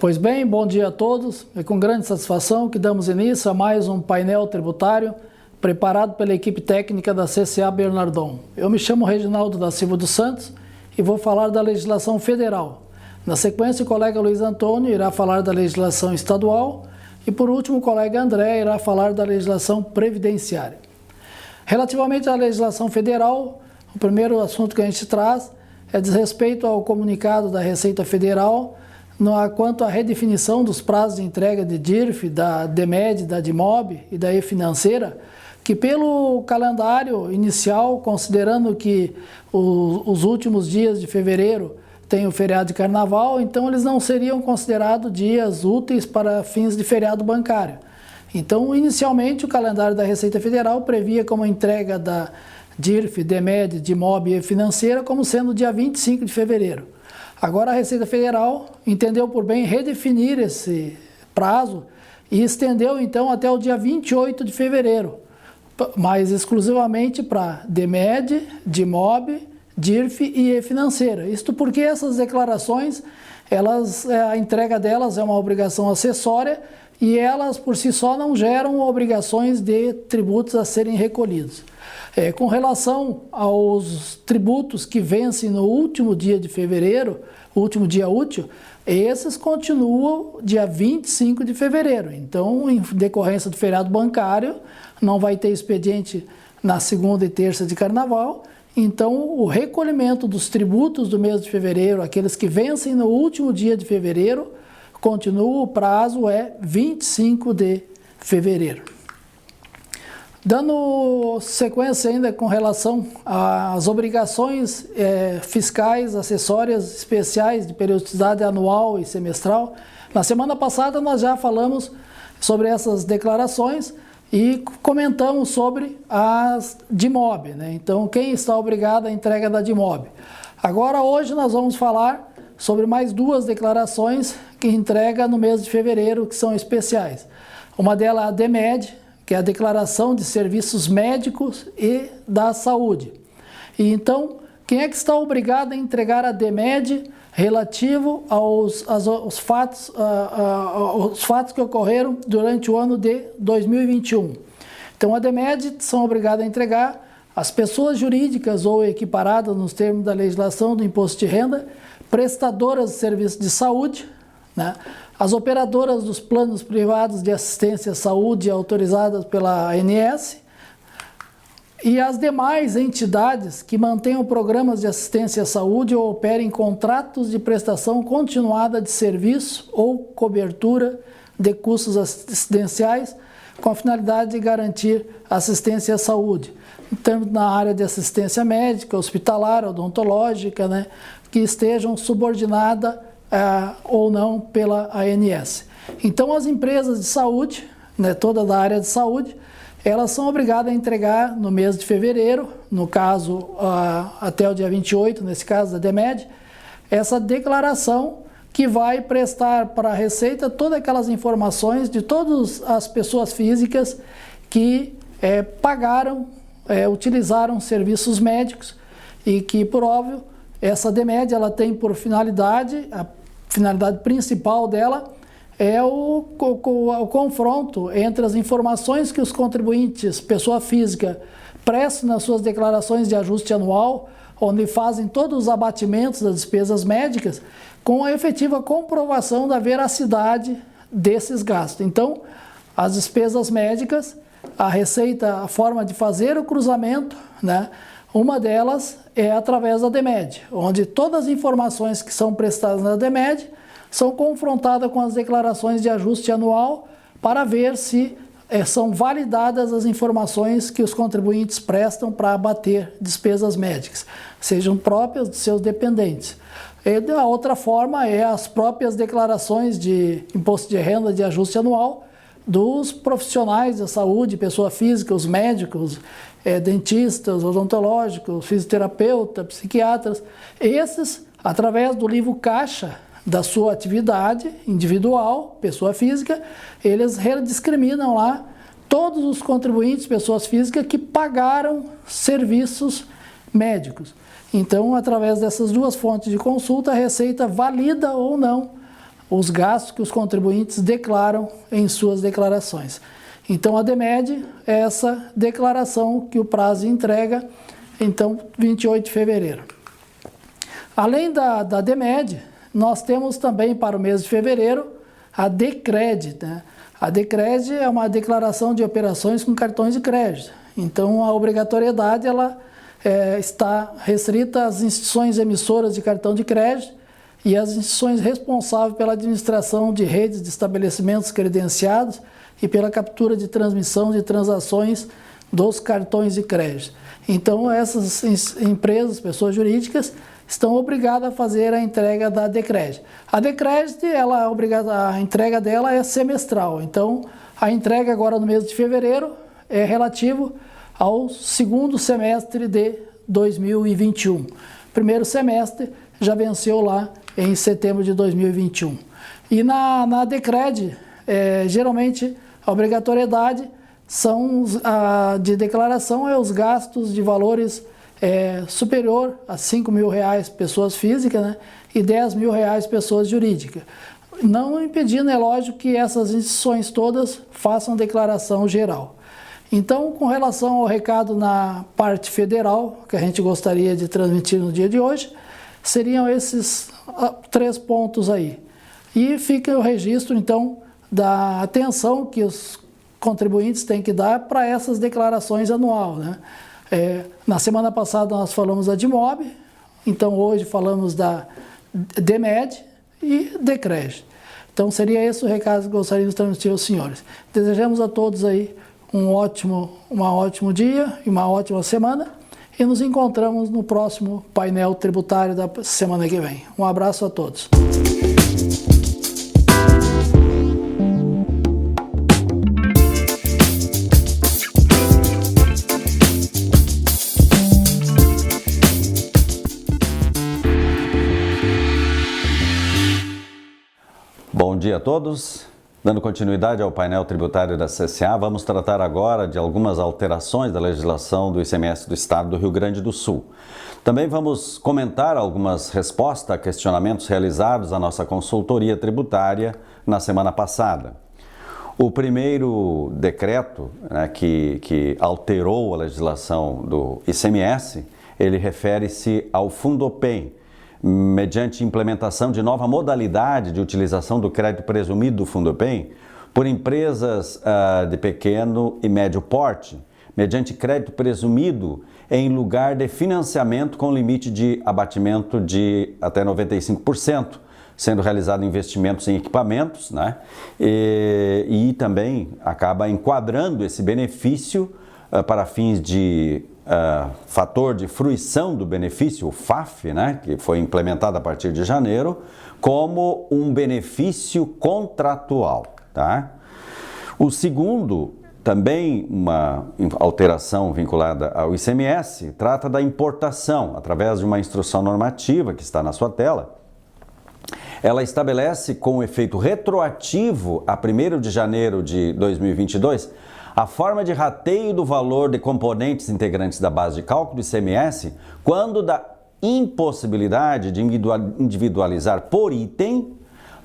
Pois bem, bom dia a todos. É com grande satisfação que damos início a mais um painel tributário preparado pela equipe técnica da CCA Bernardon. Eu me chamo Reginaldo da Silva dos Santos e vou falar da legislação federal. Na sequência, o colega Luiz Antônio irá falar da legislação estadual e, por último, o colega André irá falar da legislação previdenciária. Relativamente à legislação federal, o primeiro assunto que a gente traz é diz respeito ao comunicado da Receita Federal quanto à redefinição dos prazos de entrega de DIRF, da DMED, da DIMOB e da E-Financeira, que pelo calendário inicial, considerando que os últimos dias de fevereiro tem o feriado de carnaval, então eles não seriam considerados dias úteis para fins de feriado bancário. Então, inicialmente, o calendário da Receita Federal previa como entrega da DIRF, DMED, DIMOB e E-Financeira como sendo dia 25 de fevereiro. Agora a Receita Federal entendeu por bem redefinir esse prazo e estendeu então até o dia 28 de fevereiro, mas exclusivamente para DMED, DIMOB, DIRF e E-Financeira. Isto porque essas declarações, a entrega delas é uma obrigação acessória e elas por si só não geram obrigações de tributos a serem recolhidos. Com relação aos tributos que vencem no último dia de fevereiro, o último dia útil, esses continuam dia 25 de fevereiro. Então, em decorrência do feriado bancário, não vai ter expediente na segunda e terça de carnaval. Então, o recolhimento dos tributos do mês de fevereiro, aqueles que vencem no último dia de fevereiro, continua, o prazo é 25 de fevereiro. Dando sequência ainda com relação às obrigações fiscais, acessórias, especiais de periodicidade anual e semestral, na semana passada nós já falamos sobre essas declarações e comentamos sobre as DIMOB, né? Então, quem está obrigado à entrega da DIMOB. Agora, hoje nós vamos falar sobre mais duas declarações que entrega no mês de fevereiro, que são especiais. Uma delas é a DMED, que é a Declaração de Serviços Médicos e da Saúde. E então, quem é que está obrigado a entregar a DMED relativo aos fatos que ocorreram durante o ano de 2021? Então, a DMED são obrigadas a entregar as pessoas jurídicas ou equiparadas nos termos da legislação do imposto de renda, prestadoras de serviços de saúde, né? As operadoras dos planos privados de assistência à saúde autorizadas pela ANS e as demais entidades que mantenham programas de assistência à saúde ou operem contratos de prestação continuada de serviço ou cobertura de custos assistenciais com a finalidade de garantir assistência à saúde, tanto na área de assistência médica, hospitalar, odontológica, né, que estejam subordinadas ou não pela ANS. Então, as empresas de saúde, né, toda da área de saúde, elas são obrigadas a entregar no mês de fevereiro, no caso até o dia 28, nesse caso da DMED, essa declaração que vai prestar para a Receita todas aquelas informações de todas as pessoas físicas que pagaram, utilizaram serviços médicos e que, por óbvio, essa DMED ela tem por finalidade, a finalidade principal dela é o confronto entre as informações que os contribuintes, pessoa física, prestam nas suas declarações de ajuste anual, onde fazem todos os abatimentos das despesas médicas, com a efetiva comprovação da veracidade desses gastos. Então, as despesas médicas, a Receita, a forma de fazer o cruzamento, né? Uma delas é através da DMED, onde todas as informações que são prestadas na DMED são confrontadas com as declarações de ajuste anual para ver se são validadas as informações que os contribuintes prestam para abater despesas médicas, sejam próprias de seus dependentes. E a outra forma é as próprias declarações de imposto de renda de ajuste anual dos profissionais da saúde, pessoa física, os médicos, dentistas, odontológicos, fisioterapeutas, psiquiatras. Esses, através do livro caixa da sua atividade individual, pessoa física, eles rediscriminam lá todos os contribuintes, pessoas físicas, que pagaram serviços médicos. Então, através dessas duas fontes de consulta, a Receita valida ou não os gastos que os contribuintes declaram em suas declarações. Então, a DEMED é essa declaração que o prazo de entrega, então, 28 de fevereiro. Além da DEMED, nós temos também para o mês de fevereiro a DECRED, né? A DECRED é uma declaração de operações com cartões de crédito. Então, a obrigatoriedade ela está restrita às instituições emissoras de cartão de crédito e às instituições responsáveis pela administração de redes de estabelecimentos credenciados e pela captura de transmissão de transações dos cartões de crédito. Então, essas empresas, pessoas jurídicas, estão obrigadas a fazer a entrega da DECRED. A DECRED, a entrega dela é semestral. Então, a entrega agora no mês de fevereiro é relativo ao segundo semestre de 2021. Primeiro semestre já venceu lá em setembro de 2021. E na DECRED, geralmente, a obrigatoriedade de declaração é os gastos de valores superior a R$5.000 pessoas físicas, né, e R$10.000 pessoas jurídicas. Não impedindo, é lógico, que essas instituições todas façam declaração geral. Então, com relação ao recado na parte federal, que a gente gostaria de transmitir no dia de hoje, seriam esses 3 pontos aí. E fica o registro, então, da atenção que os contribuintes têm que dar para essas declarações anual, né? Na semana passada nós falamos da DIMOB, então hoje falamos da DEMED e DECRED. Então seria esse o recado que gostaríamos de transmitir aos senhores. Desejamos a todos aí um ótimo dia e uma ótima semana e nos encontramos no próximo painel tributário da semana que vem. Um abraço a todos. Bom dia a todos. Dando continuidade ao painel tributário da CCA, vamos tratar agora de algumas alterações da legislação do ICMS do Estado do Rio Grande do Sul. Também vamos comentar algumas respostas a questionamentos realizados à nossa consultoria tributária na semana passada. O primeiro decreto, né, que alterou a legislação do ICMS, ele refere-se ao Fundopem, mediante implementação de nova modalidade de utilização do crédito presumido do Fundopem por empresas de pequeno e médio porte, mediante crédito presumido em lugar de financiamento com limite de abatimento de até 95%, sendo realizado investimentos em equipamentos, né? E também acaba enquadrando esse benefício para fins de fator de fruição do benefício, o FAF, né, que foi implementado a partir de janeiro, como um benefício contratual. Tá? O segundo, também uma alteração vinculada ao ICMS, trata da importação, através de uma instrução normativa que está na sua tela. Ela estabelece com efeito retroativo a 1º de janeiro de 2022 a forma de rateio do valor de componentes integrantes da base de cálculo do ICMS quando da impossibilidade de individualizar por item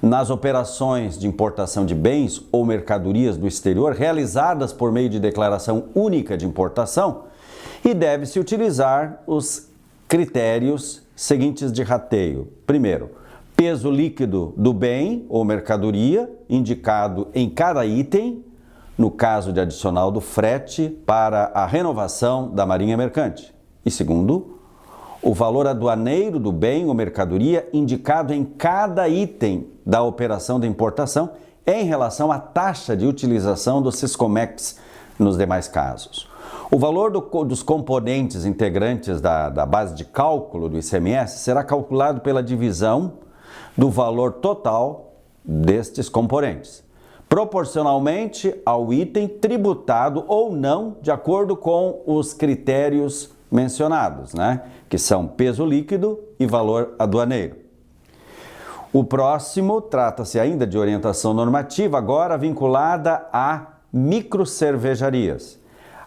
nas operações de importação de bens ou mercadorias do exterior realizadas por meio de declaração única de importação, e deve-se utilizar os critérios seguintes de rateio. Primeiro, peso líquido do bem ou mercadoria indicado em cada item, no caso de adicional do frete para a renovação da marinha mercante. E segundo, o valor aduaneiro do bem ou mercadoria indicado em cada item da operação de importação em relação à taxa de utilização do Siscomex nos demais casos. O valor dos componentes integrantes da base de cálculo do ICMS será calculado pela divisão do valor total destes componentes, proporcionalmente ao item tributado ou não, de acordo com os critérios mencionados, né? Que são peso líquido e valor aduaneiro. O próximo trata-se ainda de orientação normativa, agora vinculada a microcervejarias.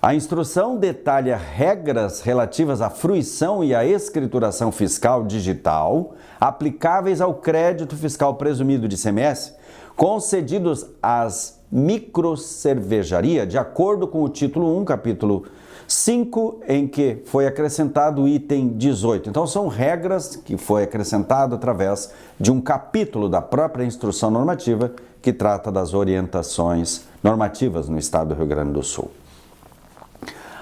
A instrução detalha regras relativas à fruição e à escrituração fiscal digital aplicáveis ao crédito fiscal presumido de ICMS concedidos às microcervejarias, de acordo com o título 1, capítulo 5, em que foi acrescentado o item 18. Então, são regras que foi acrescentado através de um capítulo da própria instrução normativa que trata das orientações normativas no estado do Rio Grande do Sul.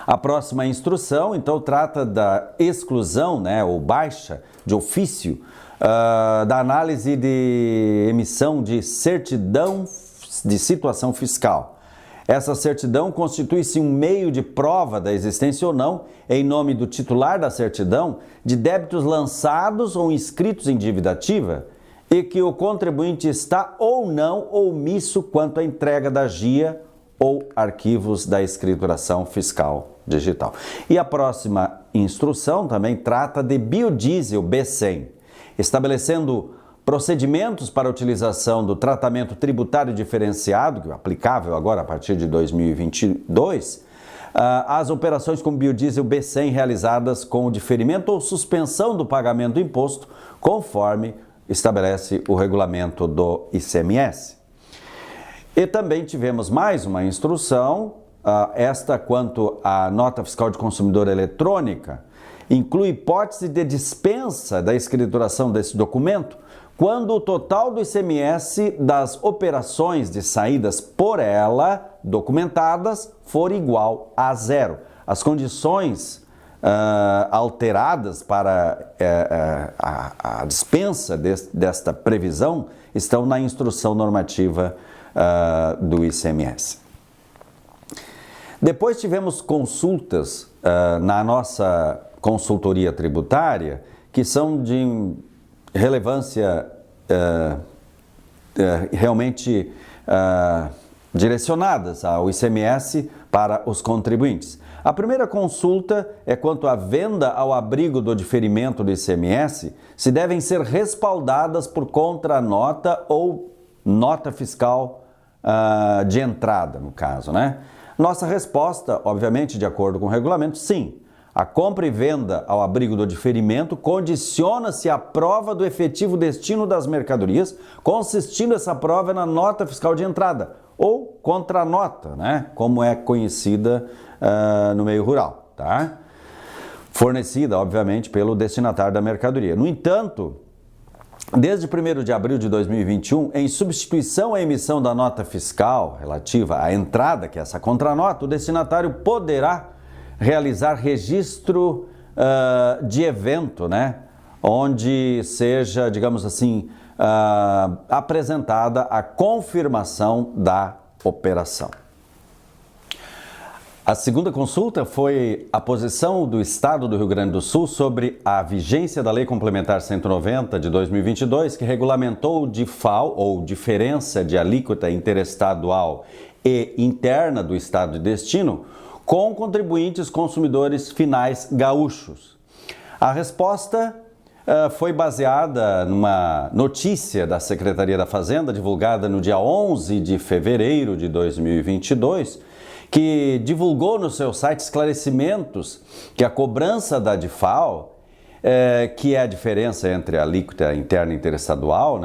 A próxima instrução, então, trata da exclusão, ou baixa de ofício da análise de emissão de certidão de situação fiscal. Essa certidão constitui-se um meio de prova da existência ou não, em nome do titular da certidão, de débitos lançados ou inscritos em dívida ativa e que o contribuinte está ou não omisso quanto à entrega da GIA ou arquivos da escrituração fiscal digital. E a próxima instrução também trata de biodiesel B100, estabelecendo procedimentos para a utilização do tratamento tributário diferenciado, que é aplicável agora a partir de 2022, às operações com biodiesel B100 realizadas com o diferimento ou suspensão do pagamento do imposto, conforme estabelece o regulamento do ICMS. E também tivemos mais uma instrução, esta quanto à nota fiscal de consumidor eletrônica, inclui hipótese de dispensa da escrituração desse documento quando o total do ICMS das operações de saídas por ela documentadas for igual a zero. As condições alteradas para a dispensa desta previsão estão na instrução normativa do ICMS. Depois tivemos consultas na nossa consultoria tributária que são de relevância realmente direcionadas ao ICMS para os contribuintes. A primeira consulta é quanto à venda ao abrigo do diferimento do ICMS, se devem ser respaldadas por contranota ou nota fiscal de entrada, no caso, Nossa resposta, obviamente, de acordo com o regulamento, sim. A compra e venda ao abrigo do diferimento condiciona-se à prova do efetivo destino das mercadorias, consistindo essa prova na nota fiscal de entrada, ou contranota, como é conhecida no meio rural, fornecida, obviamente, pelo destinatário da mercadoria. No entanto, desde 1º de abril de 2021, em substituição à emissão da nota fiscal relativa à entrada, que é essa contranota, o destinatário poderá realizar registro de evento, onde seja, digamos assim, apresentada a confirmação da operação. A segunda consulta foi a posição do Estado do Rio Grande do Sul sobre a vigência da Lei Complementar 190 de 2022, que regulamentou o DIFAL, ou Diferença de Alíquota Interestadual e Interna do Estado de Destino, com contribuintes consumidores finais gaúchos. A resposta foi baseada numa notícia da Secretaria da Fazenda, divulgada no dia 11 de fevereiro de 2022, que divulgou no seu site esclarecimentos que a cobrança da DIFAL, que é a diferença entre a alíquota interna e interestadual,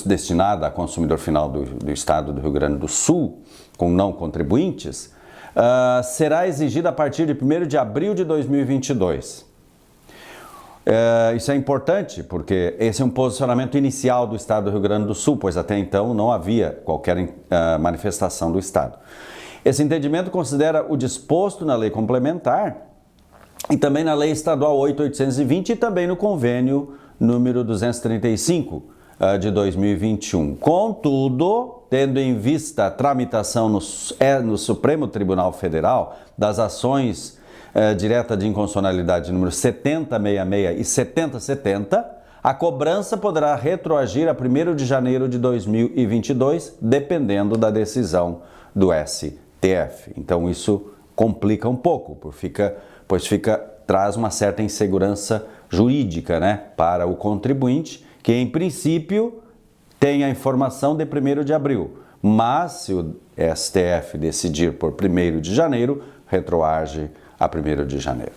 destinada a consumidor final do Estado do Rio Grande do Sul, com não contribuintes, será exigida a partir de 1º de abril de 2022. Isso é importante porque esse é um posicionamento inicial do Estado do Rio Grande do Sul, pois até então não havia qualquer manifestação do Estado. Esse entendimento considera o disposto na lei complementar e também na lei estadual 8.820 e também no convênio número 235 de 2021. Contudo, tendo em vista a tramitação no Supremo Tribunal Federal das ações direta de inconstitucionalidade número 7066 e 7070, a cobrança poderá retroagir a 1º de janeiro de 2022, dependendo da decisão do STF. Então isso complica um pouco, pois traz uma certa insegurança jurídica, para o contribuinte, que em princípio tem a informação de 1º de abril. Mas se STF decidir por 1º de janeiro, retroage a 1º de janeiro.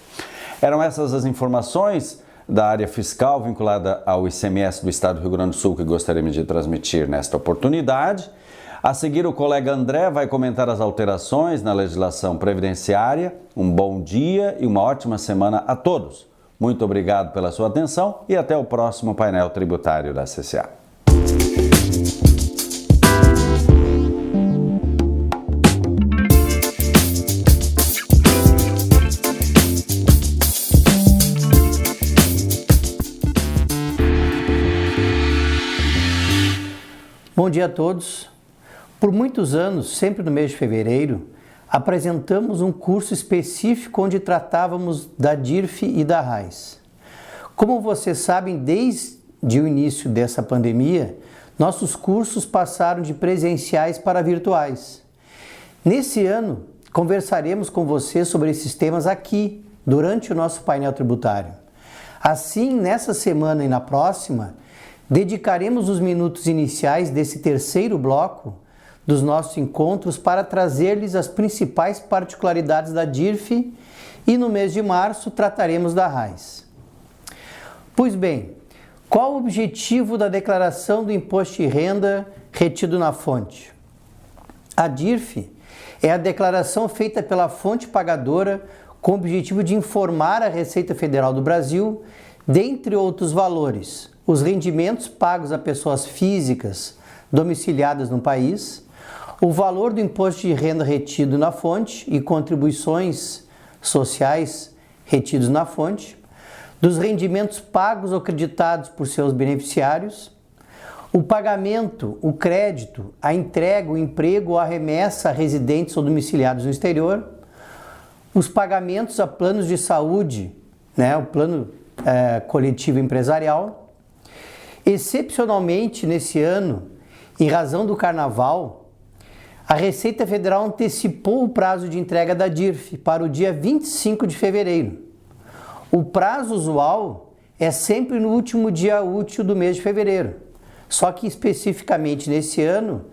Eram essas as informações da área fiscal vinculada ao ICMS do Estado do Rio Grande do Sul que gostaríamos de transmitir nesta oportunidade. A seguir, o colega André vai comentar as alterações na legislação previdenciária. Um bom dia e uma ótima semana a todos. Muito obrigado pela sua atenção e até o próximo painel tributário da CCA. Bom dia a todos. Por muitos anos, sempre no mês de fevereiro, apresentamos um curso específico onde tratávamos da DIRF e da RAIS. Como vocês sabem, desde o início dessa pandemia, nossos cursos passaram de presenciais para virtuais. Nesse ano, conversaremos com vocês sobre esses temas aqui, durante o nosso painel tributário. Assim, nessa semana e na próxima, dedicaremos os minutos iniciais desse terceiro bloco dos nossos encontros para trazer-lhes as principais particularidades da DIRF e no mês de março trataremos da RAIS. Pois bem, qual o objetivo da declaração do imposto de renda retido na fonte? A DIRF é a declaração feita pela fonte pagadora com o objetivo de informar a Receita Federal do Brasil, dentre outros valores, os rendimentos pagos a pessoas físicas domiciliadas no país, o valor do imposto de renda retido na fonte e contribuições sociais retidos na fonte, dos rendimentos pagos ou creditados por seus beneficiários, o pagamento, o crédito, a entrega, o emprego ou a remessa a residentes ou domiciliados no exterior, os pagamentos a planos de saúde, o plano coletivo empresarial. Excepcionalmente, nesse ano, em razão do Carnaval, a Receita Federal antecipou o prazo de entrega da DIRF para o dia 25 de fevereiro. O prazo usual é sempre no último dia útil do mês de fevereiro, só que especificamente nesse ano,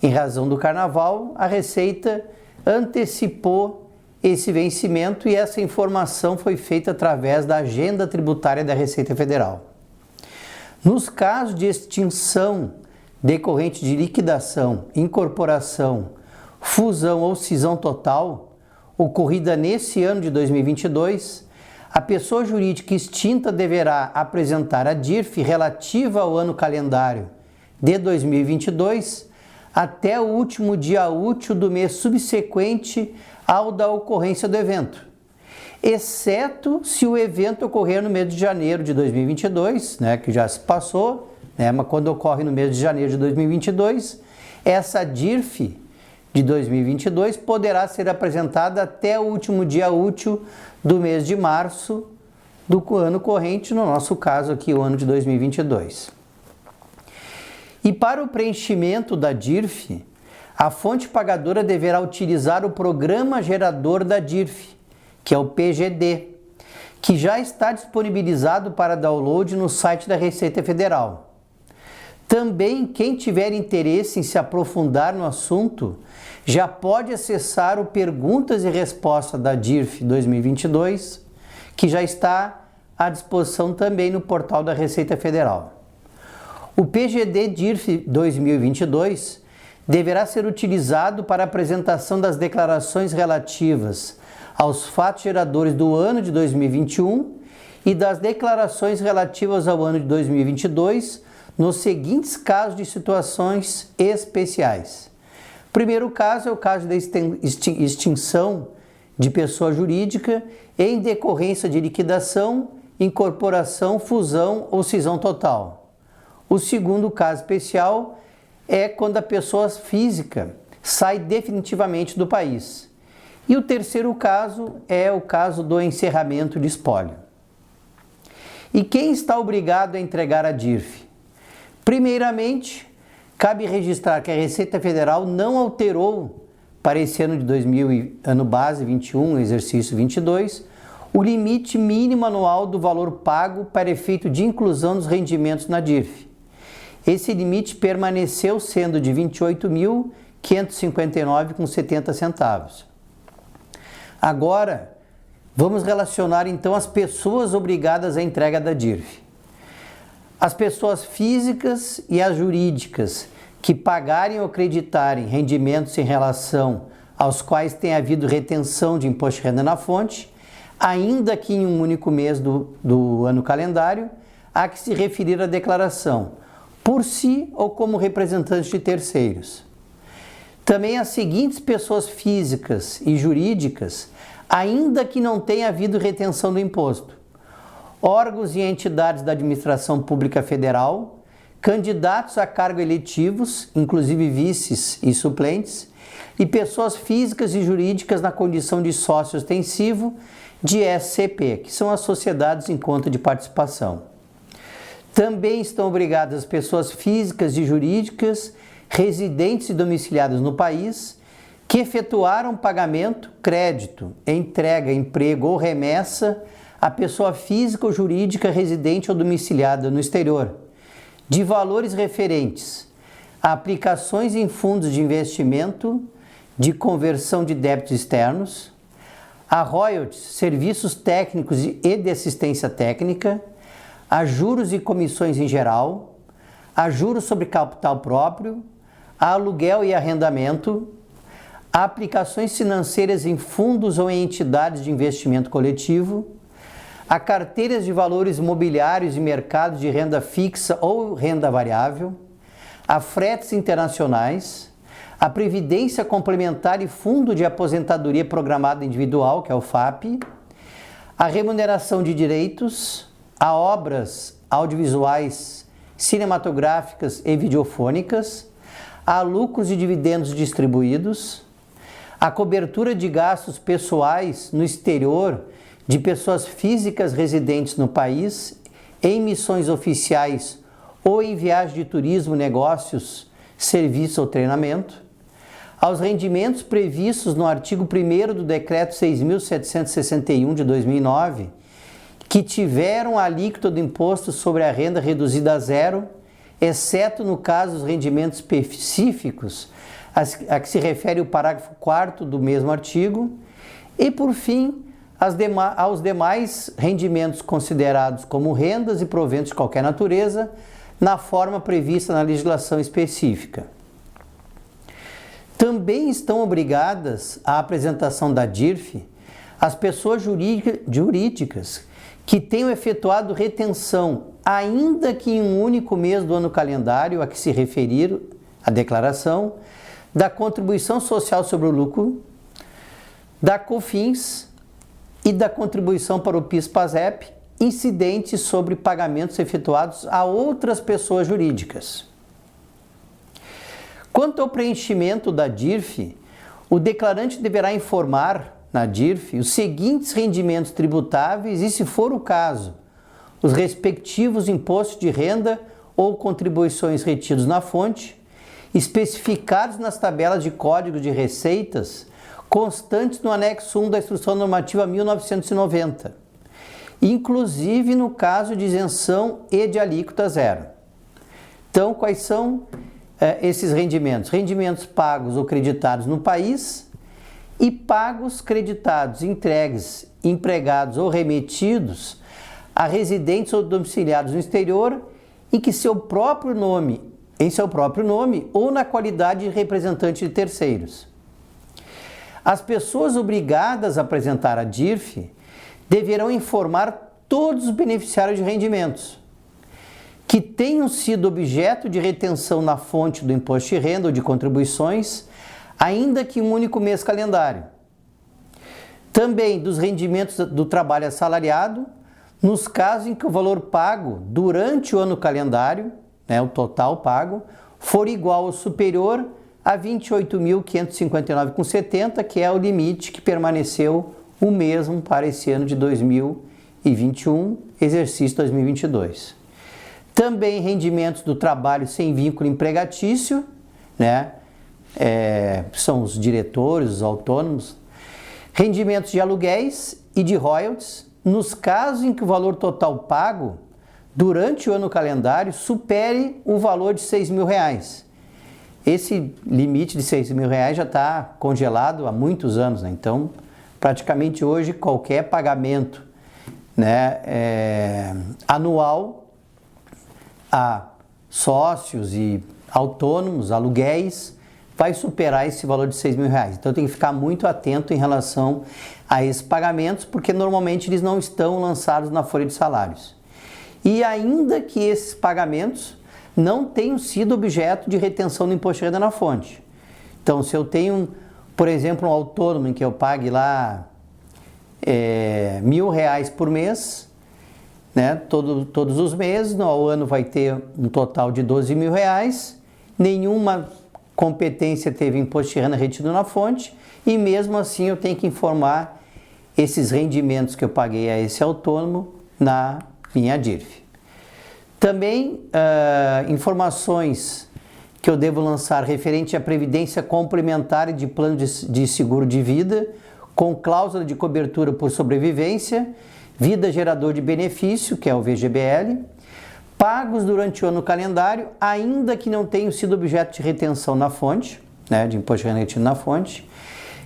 em razão do Carnaval, a Receita antecipou esse vencimento e essa informação foi feita através da agenda tributária da Receita Federal. Nos casos de extinção decorrente de liquidação, incorporação, fusão ou cisão total, ocorrida nesse ano de 2022, a pessoa jurídica extinta deverá apresentar a DIRF relativa ao ano calendário de 2022 até o último dia útil do mês subsequente ao da ocorrência do evento, exceto se o evento ocorrer no mês de janeiro de 2022, que já se passou, mas quando ocorre no mês de janeiro de 2022, essa DIRF de 2022 poderá ser apresentada até o último dia útil do mês de março do ano corrente, no nosso caso aqui o ano de 2022. E para o preenchimento da DIRF, a fonte pagadora deverá utilizar o programa gerador da DIRF, que é o PGD, que já está disponibilizado para download no site da Receita Federal. Também, quem tiver interesse em se aprofundar no assunto, já pode acessar o Perguntas e Respostas da DIRF 2022, que já está à disposição também no portal da Receita Federal. O PGD DIRF 2022 deverá ser utilizado para a apresentação das declarações relativas aos fatos geradores do ano de 2021 e das declarações relativas ao ano de 2022 nos seguintes casos de situações especiais. O primeiro caso é o caso da extinção de pessoa jurídica em decorrência de liquidação, incorporação, fusão ou cisão total. O segundo caso especial é quando a pessoa física sai definitivamente do país. E o terceiro caso é o caso do encerramento de espólio. E quem está obrigado a entregar a DIRF? Primeiramente, cabe registrar que a Receita Federal não alterou para esse ano de ano base 21, exercício 22, o limite mínimo anual do valor pago para efeito de inclusão dos rendimentos na DIRF. Esse limite permaneceu sendo de R$ 559,70. Agora, vamos relacionar então as pessoas obrigadas à entrega da DIRF. As pessoas físicas e as jurídicas que pagarem ou acreditarem rendimentos em relação aos quais tenha havido retenção de imposto de renda na fonte, ainda que em um único mês do ano calendário, há que se referir à declaração, por si ou como representantes de terceiros. Também as seguintes pessoas físicas e jurídicas, ainda que não tenha havido retenção do imposto: órgãos e entidades da administração pública federal, candidatos a cargo eletivos, inclusive vices e suplentes, e pessoas físicas e jurídicas na condição de sócio ostensivo de SCP, que são as sociedades em conta de participação. Também estão obrigadas as pessoas físicas e jurídicas residentes e domiciliadas no país que efetuaram pagamento, crédito, entrega, emprego ou remessa à pessoa física ou jurídica residente ou domiciliada no exterior, de valores referentes a aplicações em fundos de investimento, de conversão de débitos externos, a royalties, serviços técnicos e de assistência técnica, a juros e comissões em geral, a juros sobre capital próprio, a aluguel e arrendamento, a aplicações financeiras em fundos ou em entidades de investimento coletivo, a carteiras de valores imobiliários e mercados de renda fixa ou renda variável, a fretes internacionais, a previdência complementar e fundo de aposentadoria programada individual, que é o FAP, a remuneração de direitos, a obras audiovisuais, cinematográficas e videofônicas, a lucros e dividendos distribuídos, a cobertura de gastos pessoais no exterior de pessoas físicas residentes no país, em missões oficiais ou em viagem de turismo, negócios, serviço ou treinamento, aos rendimentos previstos no artigo 1º do Decreto 6.761 de 2009, que tiveram a alíquota do imposto sobre a renda reduzida a zero, exceto no caso dos rendimentos específicos a que se refere o parágrafo 4º do mesmo artigo, e, por fim, aos demais rendimentos considerados como rendas e proventos de qualquer natureza, na forma prevista na legislação específica. Também estão obrigadas à apresentação da DIRF as pessoas jurídicas que tenham efetuado retenção, ainda que em um único mês do ano calendário a que se referir a declaração, da contribuição social sobre o lucro, da COFINS e da contribuição para o PIS/PASEP, incidentes sobre pagamentos efetuados a outras pessoas jurídicas. Quanto ao preenchimento da DIRF, o declarante deverá informar na DIRF os seguintes rendimentos tributáveis e, se for o caso, os respectivos impostos de renda ou contribuições retidos na fonte, especificados nas tabelas de código de receitas constantes no anexo 1 da Instrução Normativa 1990, inclusive no caso de isenção e de alíquota zero. Então, quais são esses rendimentos? Rendimentos pagos ou creditados no país e pagos, creditados, entregues, empregados ou remetidos a residentes ou domiciliados no exterior em seu próprio nome ou na qualidade de representante de terceiros. As pessoas obrigadas a apresentar a DIRF deverão informar todos os beneficiários de rendimentos que tenham sido objeto de retenção na fonte do imposto de renda ou de contribuições, ainda que em um único mês calendário. Também dos rendimentos do trabalho assalariado, nos casos em que o valor pago durante o ano calendário, o total pago, for igual ou superior a R$ 28.559,70, que é o limite que permaneceu o mesmo para esse ano de 2021, exercício 2022. Também rendimentos do trabalho sem vínculo empregatício, são os diretores, os autônomos, rendimentos de aluguéis e de royalties, nos casos em que o valor total pago durante o ano calendário supere o valor de R$ 6.000, esse limite de R$6.000 já está congelado há muitos anos, né? Então, praticamente hoje, qualquer pagamento, né, anual a sócios e autônomos, aluguéis, vai superar esse valor de R$6.000. Então, tem que ficar muito atento em relação a esses pagamentos, porque normalmente eles não estão lançados na folha de salários. E ainda que esses pagamentos não tenham sido objeto de retenção do imposto de renda na fonte. Então, se eu tenho, por exemplo, um autônomo em que eu pague lá R$1.000 por mês, né, todos os meses, ao ano vai ter um total de R$12.000, nenhuma competência teve imposto de renda retido na fonte, e mesmo assim eu tenho que informar esses rendimentos que eu paguei a esse autônomo na minha DIRF. Também informações que eu devo lançar referente à previdência complementar e de plano de seguro de vida, com cláusula de cobertura por sobrevivência, vida gerador de benefício, que é o VGBL, pagos durante o ano calendário, ainda que não tenham sido objeto de retenção na fonte, né, de imposto de renda retido na fonte,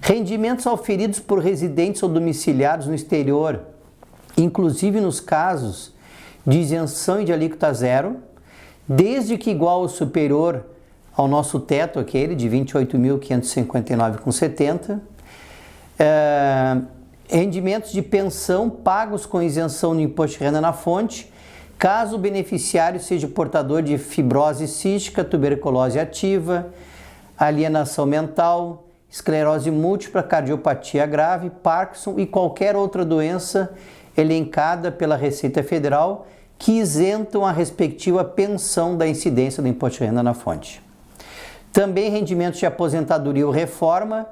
rendimentos auferidos por residentes ou domiciliados no exterior, inclusive nos casos de isenção e de alíquota zero, desde que igual ou superior ao nosso teto, aquele de R$ 28.559,70, rendimentos de pensão pagos com isenção no imposto de renda na fonte, caso o beneficiário seja portador de fibrose cística, tuberculose ativa, alienação mental, esclerose múltipla, cardiopatia grave, Parkinson e qualquer outra doença elencada pela Receita Federal que isentam a respectiva pensão da incidência do imposto de renda na fonte. Também rendimentos de aposentadoria ou reforma,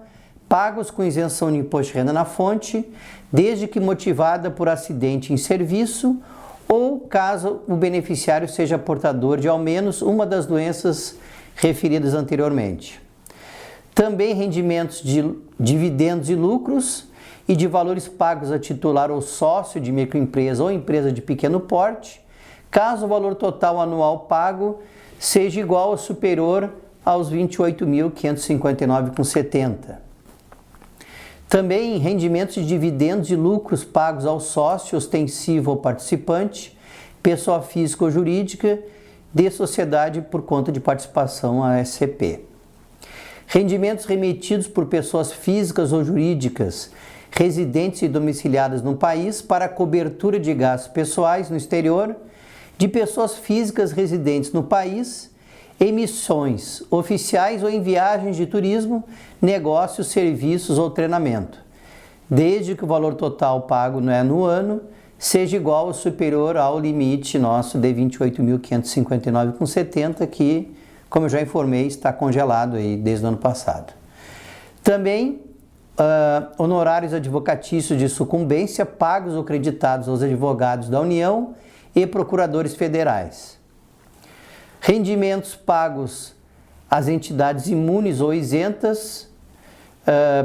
pagos com isenção de imposto de renda na fonte, desde que motivada por acidente em serviço ou caso o beneficiário seja portador de ao menos uma das doenças referidas anteriormente. Também rendimentos de dividendos e lucros e de valores pagos a titular ou sócio de microempresa ou empresa de pequeno porte, caso o valor total anual pago seja igual ou superior aos R$ 28.559,70. Também rendimentos de dividendos e lucros pagos ao sócio, ostensivo ou participante, pessoa física ou jurídica, de sociedade por conta de participação a SCP. Rendimentos remetidos por pessoas físicas ou jurídicas residentes e domiciliadas no país para cobertura de gastos pessoais no exterior, de pessoas físicas residentes no país, emissões oficiais ou em viagens de turismo, negócios, serviços ou treinamento, desde que o valor total pago no ano seja igual ou superior ao limite nosso de R$ 28.559,70, que, como eu já informei, está congelado aí desde o ano passado. Também honorários advocatícios de sucumbência pagos ou creditados aos advogados da União e procuradores federais. Rendimentos pagos às entidades imunes ou isentas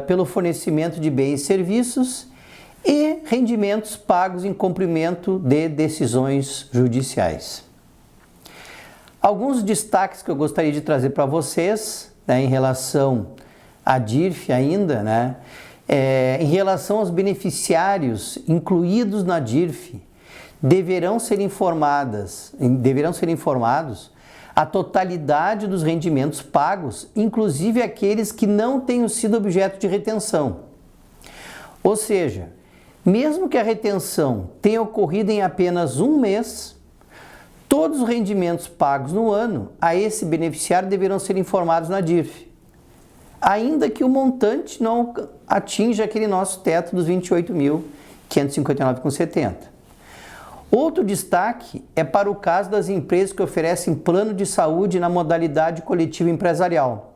pelo fornecimento de bens e serviços e rendimentos pagos em cumprimento de decisões judiciais. Alguns destaques que eu gostaria de trazer para vocês, né, em relação à DIRF ainda, né, em relação aos beneficiários incluídos na DIRF, deverão ser informados a totalidade dos rendimentos pagos, inclusive aqueles que não tenham sido objeto de retenção. Ou seja, mesmo que a retenção tenha ocorrido em apenas um mês, todos os rendimentos pagos no ano a esse beneficiário deverão ser informados na DIRF, ainda que o montante não atinja aquele nosso teto dos R$ 28.559,70. Outro destaque é para o caso das empresas que oferecem plano de saúde na modalidade coletiva empresarial,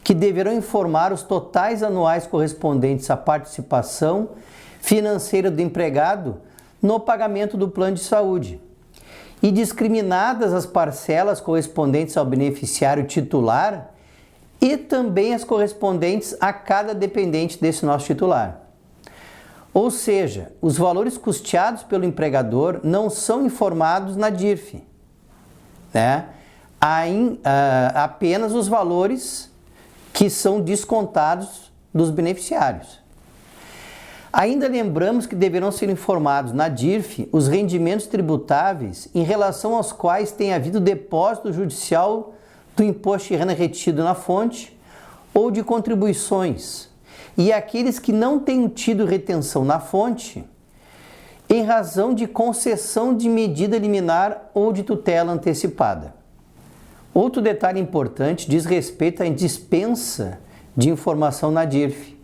que deverão informar os totais anuais correspondentes à participação financeira do empregado no pagamento do plano de saúde, e discriminadas as parcelas correspondentes ao beneficiário titular e também as correspondentes a cada dependente desse nosso titular. Ou seja, os valores custeados pelo empregador não são informados na DIRF, né? apenas os valores que são descontados dos beneficiários. Ainda lembramos que deverão ser informados na DIRF os rendimentos tributáveis em relação aos quais tem havido depósito judicial do imposto de renda retido na fonte ou de contribuições, e aqueles que não tenham tido retenção na fonte em razão de concessão de medida liminar ou de tutela antecipada. Outro detalhe importante diz respeito à dispensa de informação na DIRF.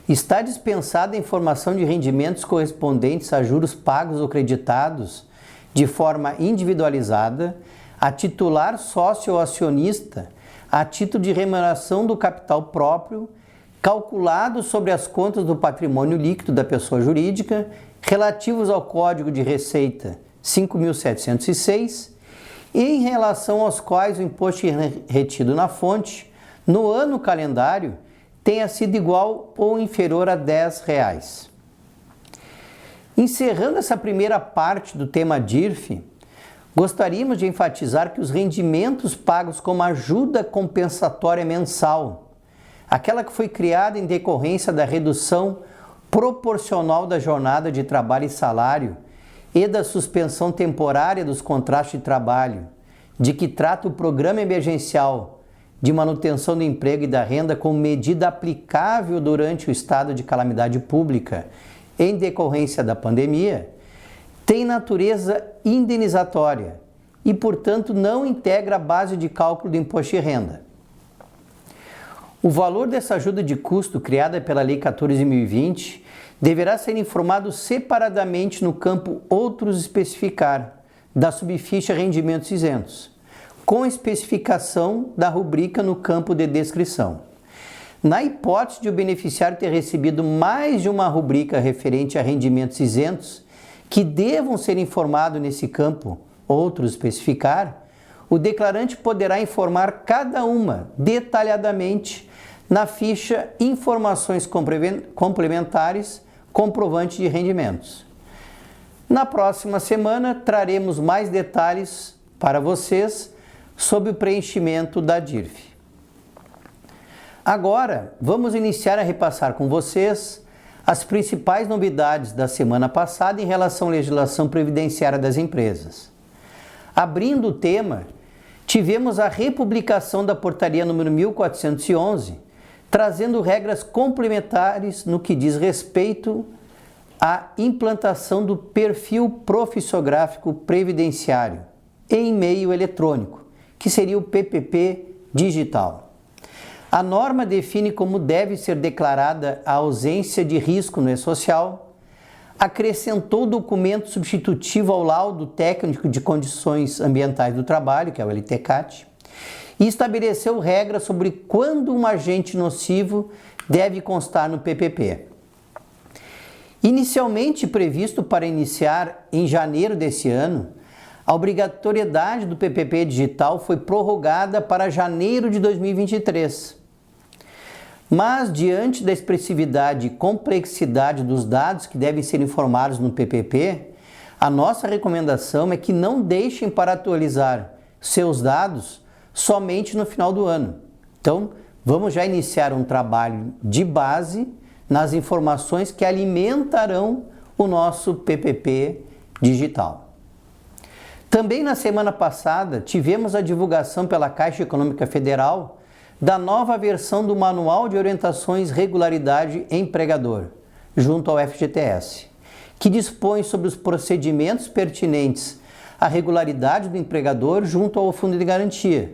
Está dispensada a informação de rendimentos correspondentes a juros pagos ou creditados de forma individualizada a titular sócio ou acionista a título de remuneração do capital próprio calculado sobre as contas do patrimônio líquido da pessoa jurídica relativos ao Código de Receita 5.706 e em relação aos quais o imposto retido na fonte no ano calendário tenha sido igual ou inferior a R$10. Encerrando essa primeira parte do tema DIRF, gostaríamos de enfatizar que os rendimentos pagos como ajuda compensatória mensal, aquela que foi criada em decorrência da redução proporcional da jornada de trabalho e salário e da suspensão temporária dos contratos de trabalho, de que trata o Programa Emergencial de Manutenção do Emprego e da Renda como medida aplicável durante o estado de calamidade pública em decorrência da pandemia, tem natureza indenizatória e, portanto, não integra a base de cálculo do imposto de renda. O valor dessa ajuda de custo criada pela Lei 14.020 deverá ser informado separadamente no campo Outros Especificar, da subficha Rendimentos Isentos, com especificação da rubrica no campo de descrição. Na hipótese de o beneficiário ter recebido mais de uma rubrica referente a rendimentos isentos, que devam ser informados nesse campo Outros Especificar, o declarante poderá informar cada uma detalhadamente na ficha Informações Complementares Comprovante de Rendimentos. Na próxima semana traremos mais detalhes para vocês sobre o preenchimento da DIRF. Agora, vamos iniciar a repassar com vocês as principais novidades da semana passada em relação à legislação previdenciária das empresas. Abrindo o tema, tivemos a republicação da portaria número 1411, trazendo regras complementares no que diz respeito à implantação do perfil profissiográfico previdenciário em meio eletrônico, que seria o PPP digital. A norma define como deve ser declarada a ausência de risco no E-Social, acrescentou o documento substitutivo ao laudo técnico de condições ambientais do trabalho, que é o LTCAT, e estabeleceu regras sobre quando um agente nocivo deve constar no PPP. Inicialmente previsto para iniciar em janeiro desse ano, a obrigatoriedade do PPP digital foi prorrogada para janeiro de 2023. Mas, diante da expressividade e complexidade dos dados que devem ser informados no PPP, a nossa recomendação é que não deixem para atualizar seus dados somente no final do ano. Então, vamos já iniciar um trabalho de base nas informações que alimentarão o nosso PPP digital. Também na semana passada, tivemos a divulgação pela Caixa Econômica Federal da nova versão do Manual de Orientações Regularidade Empregador, junto ao FGTS, que dispõe sobre os procedimentos pertinentes à regularidade do empregador junto ao Fundo de Garantia.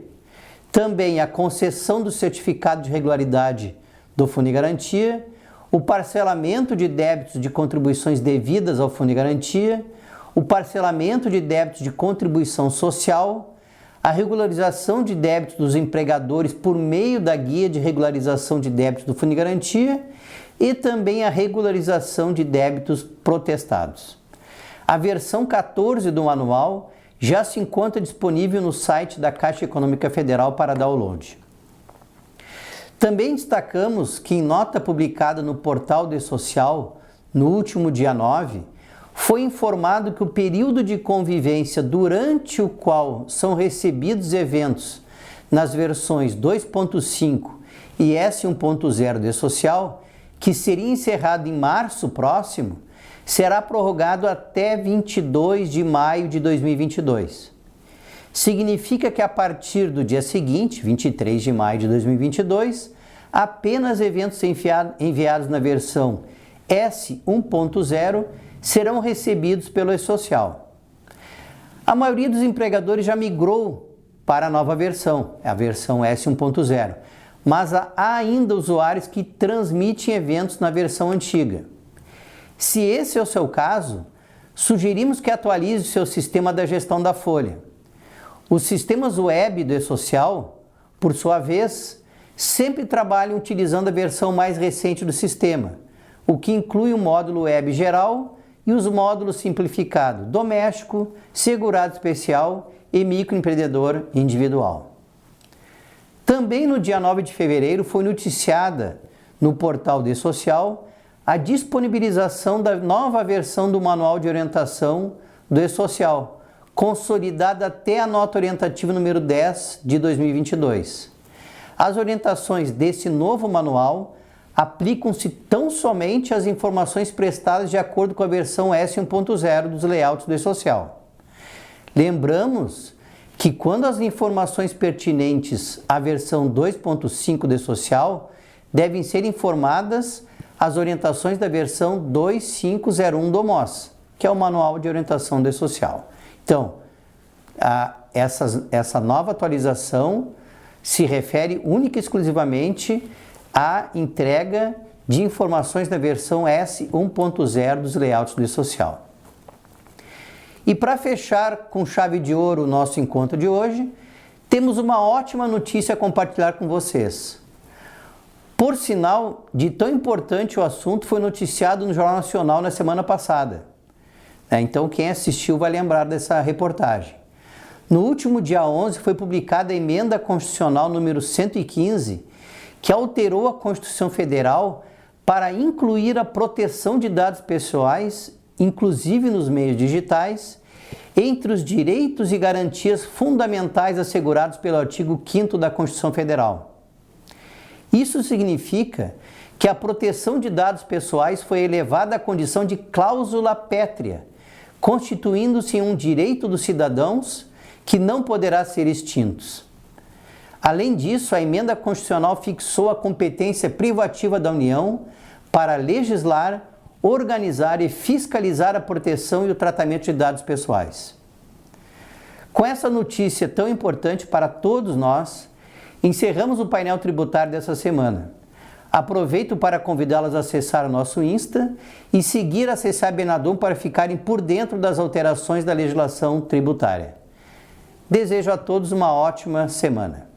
Também a concessão do certificado de regularidade do Fundo de Garantia, o parcelamento de débitos de contribuições devidas ao Fundo de Garantia, o parcelamento de débitos de contribuição social, a regularização de débitos dos empregadores por meio da Guia de Regularização de Débitos do Fundo de Garantia e também a regularização de débitos protestados. A versão 14 do manual já se encontra disponível no site da Caixa Econômica Federal para download. Também destacamos que em nota publicada no portal do E-Social, no último dia 9, foi informado que o período de convivência durante o qual são recebidos eventos nas versões 2.5 e S1.0 do E-Social, que seria encerrado em março próximo, será prorrogado até 22 de maio de 2022. Significa que a partir do dia seguinte, 23 de maio de 2022, apenas eventos enviados na versão S1.0 serão recebidos pelo E-Social. A maioria dos empregadores já migrou para a nova versão, a versão S1.0, mas há ainda usuários que transmitem eventos na versão antiga. Se esse é o seu caso, sugerimos que atualize o seu sistema da gestão da folha. Os sistemas web do E-Social, por sua vez, sempre trabalham utilizando a versão mais recente do sistema, o que inclui o módulo web geral e os módulos simplificado, doméstico, segurado especial e microempreendedor individual. Também no dia 9 de fevereiro foi noticiada no portal do E-Social a disponibilização da nova versão do Manual de Orientação do E-Social, consolidada até a nota orientativa número 10 de 2022. As orientações desse novo manual aplicam-se tão somente às informações prestadas de acordo com a versão S1.0 dos layouts do E-Social. Lembramos que quando as informações pertinentes à versão 2.5 do E-Social devem ser informadas as orientações da versão 2501 do MOS, que é o Manual de Orientação do E-Social. Então, essa nova atualização se refere única e exclusivamente à entrega de informações da versão S1.0 dos layouts do E-Social. E para fechar com chave de ouro o nosso encontro de hoje, temos uma ótima notícia a compartilhar com vocês. Por sinal, de tão importante o assunto foi noticiado no Jornal Nacional na semana passada. Então, quem assistiu vai lembrar dessa reportagem. No último dia 11 foi publicada a Emenda Constitucional número 115, que alterou a Constituição Federal para incluir a proteção de dados pessoais, inclusive nos meios digitais, entre os direitos e garantias fundamentais assegurados pelo artigo 5º da Constituição Federal. Isso significa que a proteção de dados pessoais foi elevada à condição de cláusula pétrea, constituindo-se em um direito dos cidadãos que não poderá ser extinto. Além disso, a emenda constitucional fixou a competência privativa da União para legislar, organizar e fiscalizar a proteção e o tratamento de dados pessoais. Com essa notícia tão importante para todos nós, encerramos o painel tributário dessa semana. Aproveito para convidá-los a acessar o nosso Insta e seguir a CCA Benadum para ficarem por dentro das alterações da legislação tributária. Desejo a todos uma ótima semana.